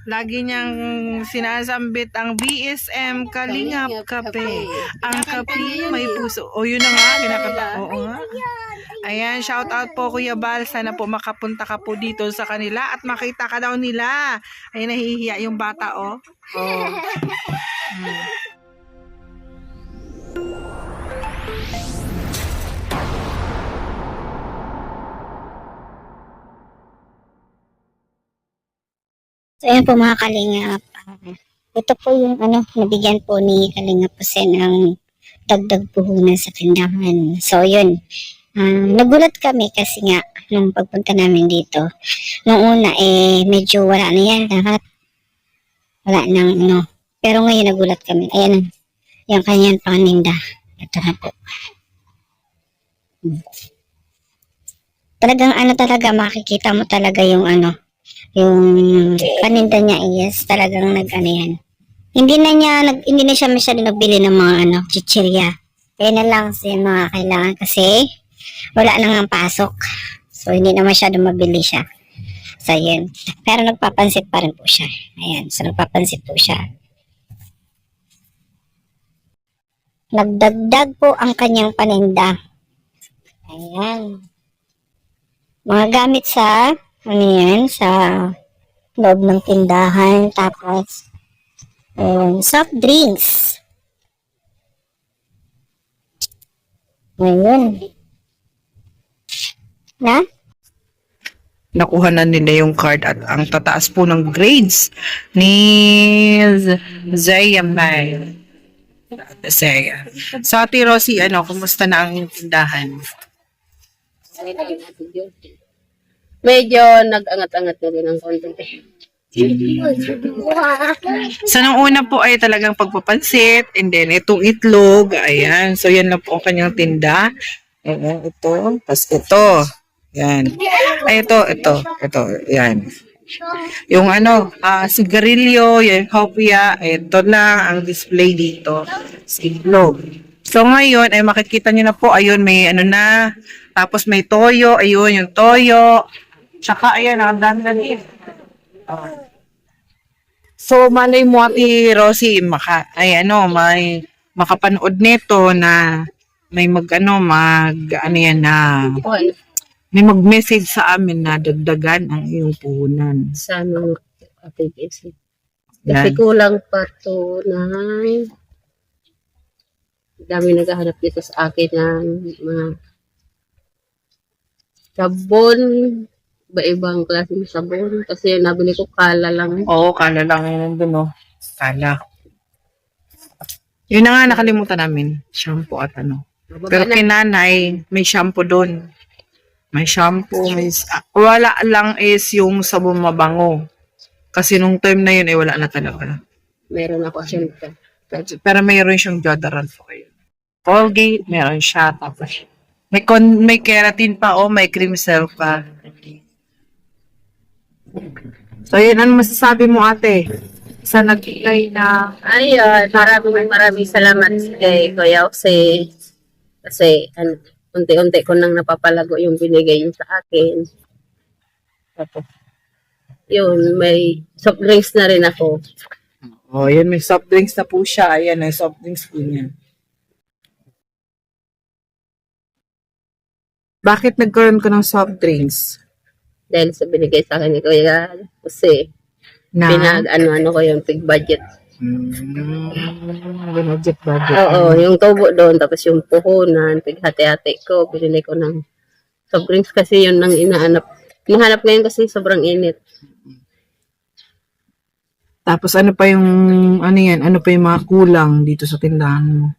Lagi niyang sinasambit ang BSM Kalingap Kape. Ang kape may puso. O yun na nga, kinakanta. Oo nga. Ayan, shout out po Kuya Bal. Sana po makapunta ka po dito sa kanila at makita ka daw nila. Ay, nahihiya yung bata, oh. Oh. So, ayan po mga kalingap. Ito po yung nabigyan po ni Kalingap Jose ng dagdag puhunan sa tindahan. So, yun. Nagulat kami kasi nga, nung pagpunta namin dito, nung una, medyo wala na yan lahat. Wala nang Pero ngayon nagulat kami. Ayan, yung kanyang paninda. Ito na po. Talagang talaga, makikita mo talaga yung yung paninda niya is talagang yan. Hindi na siya masyado nagbili ng mga chichirya. Kaya na lang siya mga kailangan kasi wala nang pasok. So hindi na masyado mabili siya. So yun. Pero nagpapansit pa rin po siya. Ayan. So nagpapansit po siya. Nagdagdag po ang kanyang paninda. Ayan. Mga gamit sa sa loob ng tindahan, tapos soft drinks. Ngayon. Nakuha na nila yung card at ang tataas po ng grades ni Zaya May. Zaya. So, Ate Rosie, kumusta na ang tindahan? Medyo nag-angat-angat na rin ang konti. So, nung una po ay talagang pagpapansit and then itong itlog. Ayan. So, yan lang po ang kanyang tinda. Ayan, ito. Tapos ito. Yan. Ay, ito. Yan. Yung sigarilyo, yung hopia, ito lang ang display dito. Itlog. So, ngayon, ay makikita nyo na po, ayun, may na. Tapos may toyo, ayun, yung toyo. Tsaka, ayan, ang dami na rin. So, malay mo, Ate Rosie, may makapanood nito na may may mag-message sa amin na dagdagan ang iyong puhunan. Sana kasi kulang pa to ng dami naghahanap dito sa akin ng mga sabon, iba-ibang klase ng sabon. Kasi nabili ko kala lang. Oo, kala lang yun nandun, Kala. Yun na nga, nakalimutan namin. Shampoo at Pero kinanay, may shampoo doon. May shampoo, wala lang is yung sabon mabango. Kasi nung time na yun, wala na talaga. Meron ako syempre. Pero mayroon siyang deodorant po kayo. Colgate, meron siya. Tapos, may keratin pa, may cream cell pa. So, yun, ano masasabi mo, ate? Sa nagbigay na... Ayun, maraming salamat kay Kuya Jose. Kasi, unti-unti ko nang napapalago yung binigay niyo sa akin. Tapos, yun, may soft drinks na rin ako. Yun, may soft drinks na po siya. Ayan, may soft drinks po niya. Bakit nagkaroon ka ng soft drinks? Dahil sa binigay sa akin ni Kuya Jose. Pinag-ano ko yung big-budget. Budget. Oo, yung tubo doon, tapos yung puhunan, hati-hati ko, binili ko ng soft drinks kasi yun nang inaanap. Mahanap ngayon kasi sobrang init. Tapos ano pa yung mga kulang dito sa tindahan mo?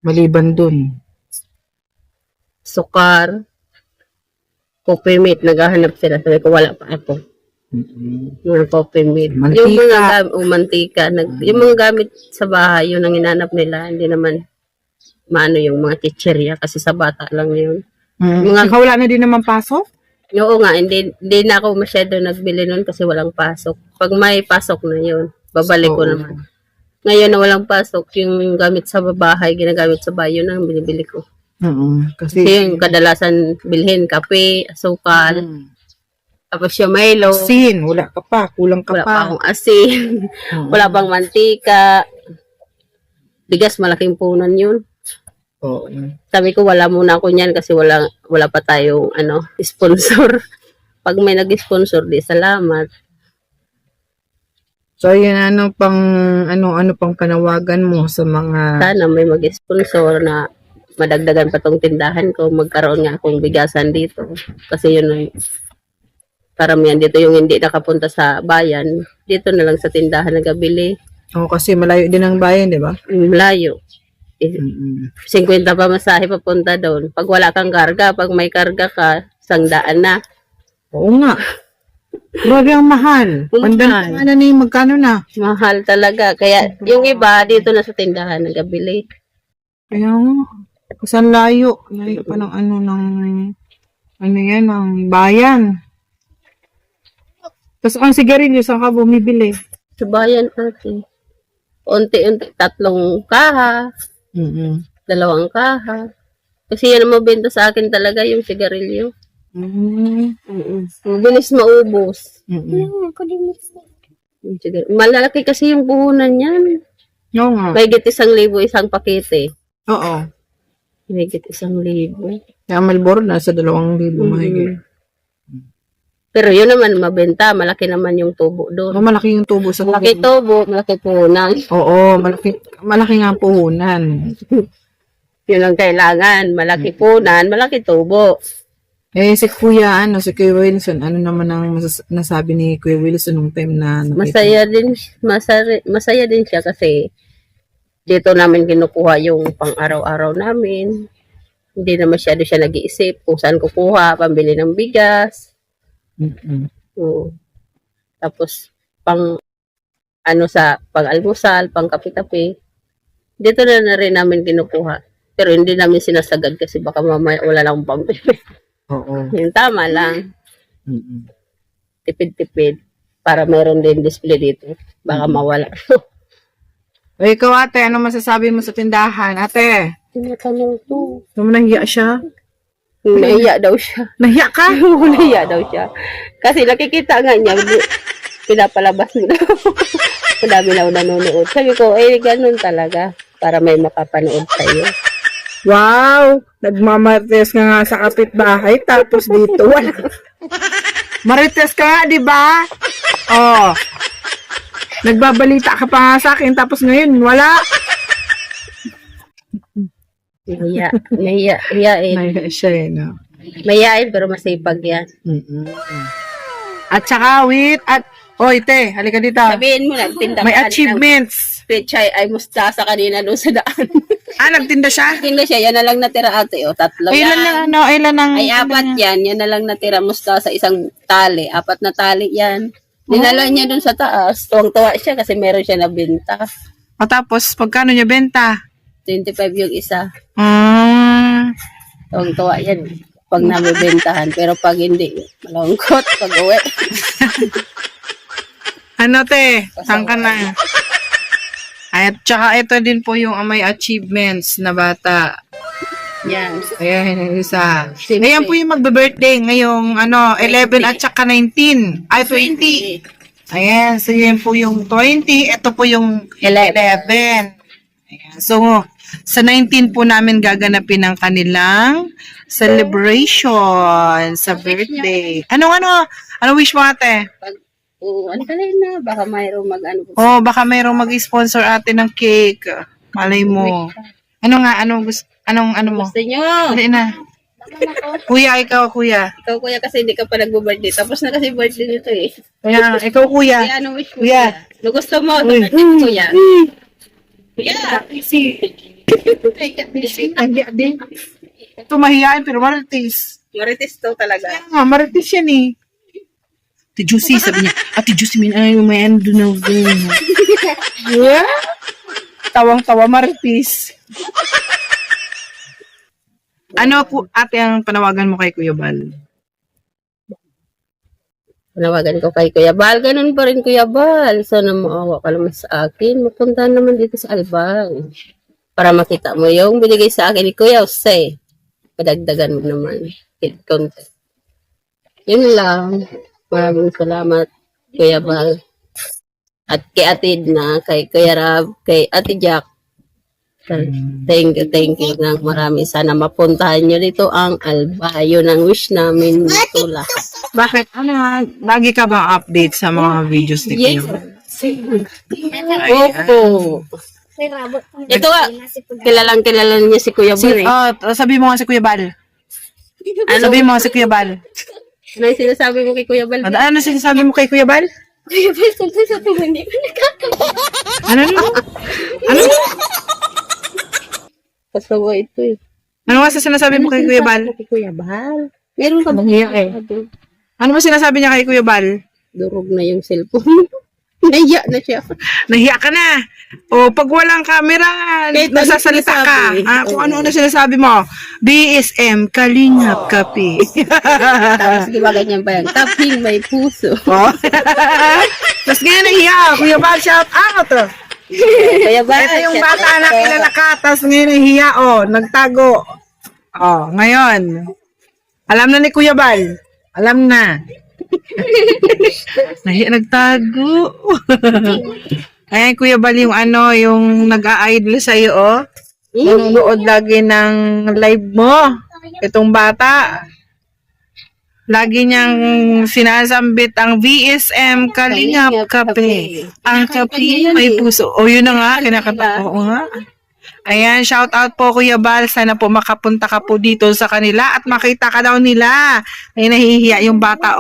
Maliban dun. Sukar, coffee mate, naghahanap sila. Sabi ko, wala pa ako. Mga coffee mate. Mantika. Yung mga mantika. Yung mga gamit sa bahay, yun ang inanap nila. Hindi naman maano yung mga chichirya kasi sa bata lang yun. Ikaw wala na din naman pasok? Oo nga, hindi na ako masyado nagbili nun kasi walang pasok. Pag may pasok na yun, babalik ko naman. Ngayon na walang pasok, yung gamit sa bahay, ginagamit sa bahay, yun ang binibili ko. Kasi yung kadalasan bilhin, kape, asukal, Tapos yung Milo. Sin, wala ka pa, kulang ka Wala pa pa. akong asin. Wala pang mantika. Bigas, malaking punan yun. Oo. Sabi ko, wala muna ako niyan kasi wala pa tayong sponsor. Pag may nag-sponsor, di salamat. So, yun, ano pang panawagan mo sa mga... Sana may mag-sponsor na madagdagan pa tong tindahan ko. Magkaroon nga akong bigasan dito. Kasi yun ay karamihan dito yung hindi nakapunta sa bayan. Dito na lang sa tindahan nagabili. Oh, kasi malayo din ang bayan, di ba? Malayo. Mm-mm. 50 pa masahe papunta doon. Pag wala kang karga, pag may karga ka, 100 na. Oo nga. Grabe ang mahal. Pandan na ni magkano na? Mahal talaga. Kaya yung iba dito na sa tindahan nagabili. Kaya nga. Kasi ang layo. Layo pa ng ng bayan. Tapos ang sigarilyo, saan ka bumibili? Sa bayan natin. Unti-unti, 3 kaha, Mm-mm. 2 kaha. Kasi yan ang mabenta sa akin talaga yung sigarilyo. Mabilis maubos. Mm-mm. Yung malaki kasi yung puhunan yan. Oo nga. May 1,000 isang pakete. Oo. May 1,000. Kaya Malboro nasa 2,000 mahigit. Pero yun naman mabenta, malaki naman yung tubo doon. Oh, malaki yung tubo sa Malaki tubo, malaki puhunan. Oo, malaki nga ang puhunan. Yun ang kailangan, malaki puhunan, malaki tubo. Eh, si Kuya Wilson, ano naman ang nasabi ni Kuya Wilson nung time na nakita? Masaya din siya kasi dito namin kinukuha yung pang-araw-araw namin. Hindi na masyado siya nag-iisip kung saan kukuha, pambili ng bigas. Mm-mm. Oo. Tapos, sa pang-almusal, pang-kape-kape. Dito na rin namin kinukuha. Pero hindi namin sinasagad kasi baka mamaya wala lang pambili. Oo. Yung tama lang. Mm-mm. Tipid-tipid. Para meron din display dito. Baka mawala. O ikaw ate, ano masasabi mo sa tindahan? Ate, Tinatanong to. nahiya siya? Nahiya daw siya. Nahiya ka? Nahiya daw siya. Kasi nakikita nga niya, pinapalabas mo daw. Madami daw nanonood. Sabi ko, ganun talaga. Para may makapanood sa'yo. Wow! Nagmamarites ka nga sa kapitbahay, tapos dito wala. Marites ka nga, di ba? Oh. Nagbabalita ka pa nga sa akin, tapos ngayon, wala. Nahiya Nahiya siya eh, no? Mahiyain, pero masipag yan. Mm-mm. At saka, te, halika dito. Sabihin mo, nagtinda May ka achievements. Pechay ay mustasa kanina doon sa daan. Nagtinda siya? Tinda siya, yan na lang natira ate. O, 3 yan. Ilan ang... Ay, 4 yan. Yan na lang natira mustasa isang tali. 4 na tali yan. Dinala niya doon sa taas. Tuwang-tuwa siya kasi meron siya nabenta. Tapos, pagkano niya benta? 25 yung isa. Mm. Tuwang-tuwa yan. Pag namibentahan. Pero pag hindi, malungkot pag uwi. Ano te? Saan ka na? At saka ito din po yung may achievements na bata. Yan. Ayan, yung isa. Ayan po yung magbe-birthday ngayong 11 at saka 19. Ay, 20. Ayan, so yan po yung 20. Ito po yung 11. Ayan, so sa 19 po namin gaganapin ang kanilang celebration sa birthday. Ano wish mo ate? Ano ka na? Baka mayroong Oh, baka mayroong mag-sponsor ate ng cake. Malay mo. Ano mo? Gusto nyo? Dali na. Kuya, ikaw, kuya. Ikaw kuya kasi hindi ka pa nagbo-birthday. Tapos na kasi birthday nito eh. Kuya, ikaw, kuya. Kaya ano wish mo Kuya. kuya? Ano gusto mo? Uy. Kuya. Kuya. Ito mahihain pero marites. Marites to talaga. Marites yan eh. Ate Juicy, sabi niya. Ate Juicy, may ano doon. Yeah? Tawang-tawa marites. Ano po, ate, ang panawagan mo kay Kuya Bal? Panawagan ko kay Kuya Bal. Ganun pa rin Kuya Bal. Sana maawa ka naman sa akin. Mapunta naman dito sa Albay. Para makita mo yung binigay sa akin ni Kuya Jose. Padagdagan mo naman. Hit content. Yun lang. Maraming salamat, Kuya Bal. At kay Ate Edna, kay Kuya Rab, kay Ate Jack. Thank you ng marami. Sana mapuntahan nyo dito ang Albayo ng wish namin dito lahat. Bakit? Ano, lagi ka bang update sa mga videos ni Yes. Kuya? Opo. Ito nga, kilala niya si Kuya Bal eh. Sabi mo nga si Kuya Bal. Ano, Sabi mo nga si Kuya Bal. ano yung sinasabi mo kay Kuya Bal? Ano sinasabi mo kay Kuya Bal? Kuya Bal, sa tuwa, hindi ko nakakatawa. Ano? Ano? Kasawa ito eh. Ano nga sinasabi mo kay Kuya Bal? Kay Kuya Bal. Meron ka ba? Ano ba sinasabi niya kay Kuya Bal? Durog na yung cellphone. Naiya na siya. Nahiya ka na. O, pag walang camera, Kahit nasasalita ano ka. sinasabi. Kung ano-ano sinasabi mo. BSM, Kalingap Kapi. Tapos gibaganyan pa yan. Tapping may puso. Oh. Tapos ngayon nahiya. Kuya Bal, shout out. Kuya Bal. Ito yung bata na kilala ka. Tapos ngayon nahiya. Nagtago. Ngayon. Alam na ni Kuya Bal. Alam na. Nahiya, nagtago. Ayan, Kuya Bal, yung yung nag-a-idol sa'yo, nanonood lagi ng live mo. Itong bata. Lagi niyang sinasambit ang VSM Kalingap Kape. Ang kape may puso. Yun na nga, kinakanta. Oo nga. Ayan, shout out po Kuya Bal. Sana po makapunta ka po dito sa kanila at makita ka daw nila. Ay, nahihiya yung bata,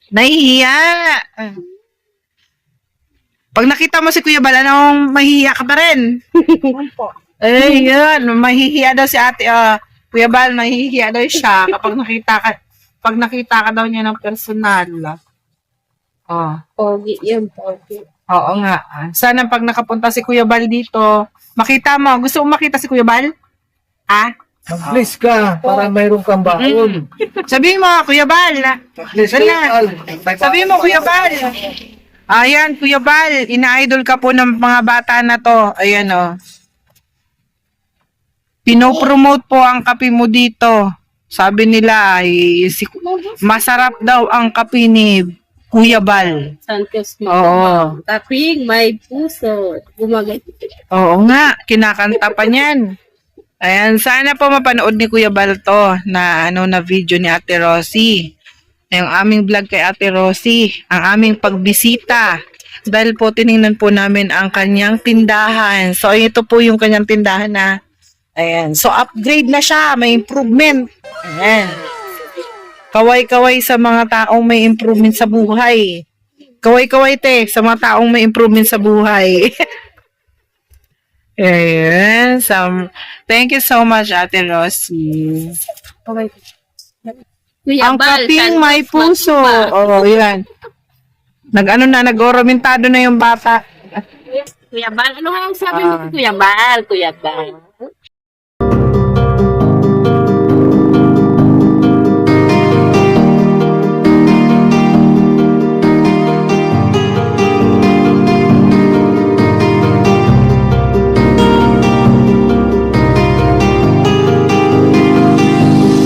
Nahihiya. Pag nakita mo si Kuya Bal, anong mahihiya ka pa rin? Yun. Mahihiya daw si ate. Kuya Bal, nahihiya daw siya kapag nakita ka daw niya ng personal. Pogi yan, pogi. Oo nga. Sana pag nakapunta si Kuya Bal dito, makita mo. Gusto mo makita si Kuya Bal? Mag-please ka para mayroon kang baon. Sabihin mo, Kuya Bal. Please ka. Sabihin mo, Kuya Bal. Ayan, Kuya Bal. Ina-idol ka po ng mga bata na to. Ayan, Pinopromote po ang kape mo dito. Sabi nila, masarap daw ang kape ni Kuya Bal. Santos. Oo. Tapping may puso. Gumagay. Oo nga, kinakanta pa niyan. Ayan, sana po mapanood ni Kuya Bal to na na video ni Ate Rosie. Yung aming vlog kay Ate Rosie, ang aming pagbisita. Dahil po tiningnan po namin ang kanyang tindahan. So ito po yung kanyang tindahan na. Ayan, so upgrade na siya, may improvement. Ayan. Kaway-kaway sa mga taong may improvement sa buhay. Kaway-kaway sa mga taong may improvement sa buhay. Ayan. Thank you so much, Ate Rosie. Kuya Ang Bal, kaping Santos may puso. Magpa. Yan. Nag-oromentado na yung bata. Kuya Bal, ano nga ang sabi mo kay Kuya Bal? Kuya Bal.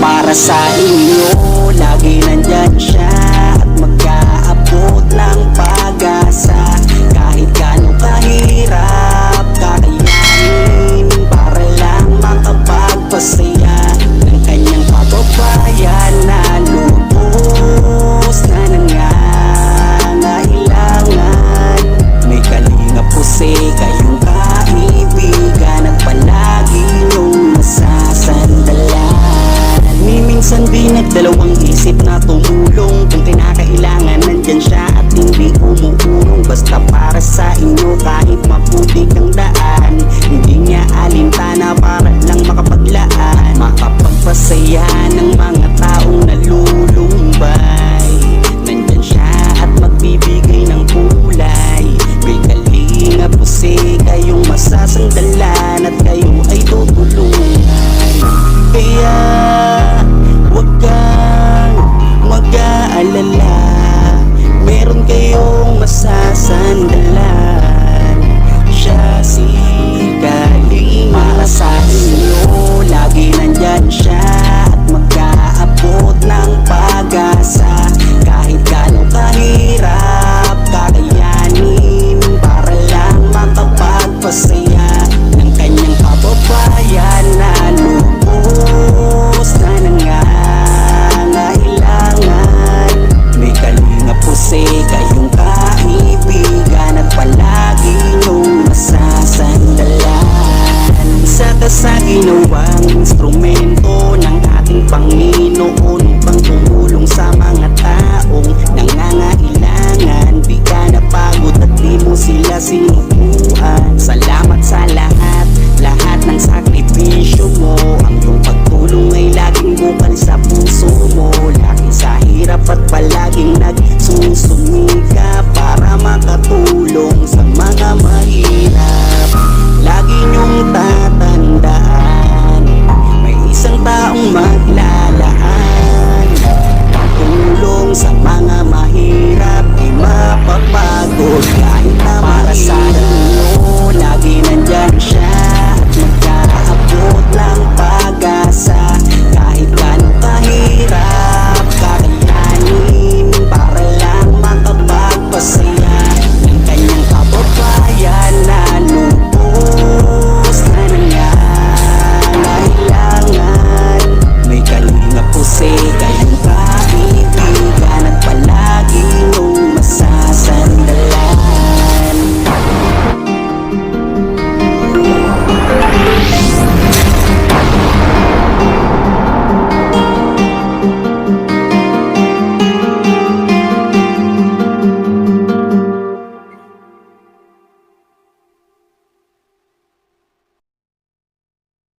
Para sa inyo, lagi nandyan siya at mag-aabot ng pag-asa. Kahit gano'ng kahirap, kakayanin para lang makapagpasaya ng kanyang pagbabayan na lubos na nangangailangan. May kalinga po kayong kaibigan at palagi niyong masasandalan. Minsan di nagdalawang isip na tumulong. Kung kinakailangan nandyan siya at hindi umuurong. Basta para sa inyo kahit maputik ang daan. Hindi niya alintana para lang makapaglaan. Makapagpasaya ng mga taong nalulumbay. Nandyan siya at magbibigay ng kulay. May kalinga po kayong masasandalan at kayo ay tutulungan. Kaya huwag kang mag-aalala, meron kayong masasandalan. Siya si Kalinga. Para sa inyo, lagi nandyan siya at mag-aalala. aabot ng pag-asa.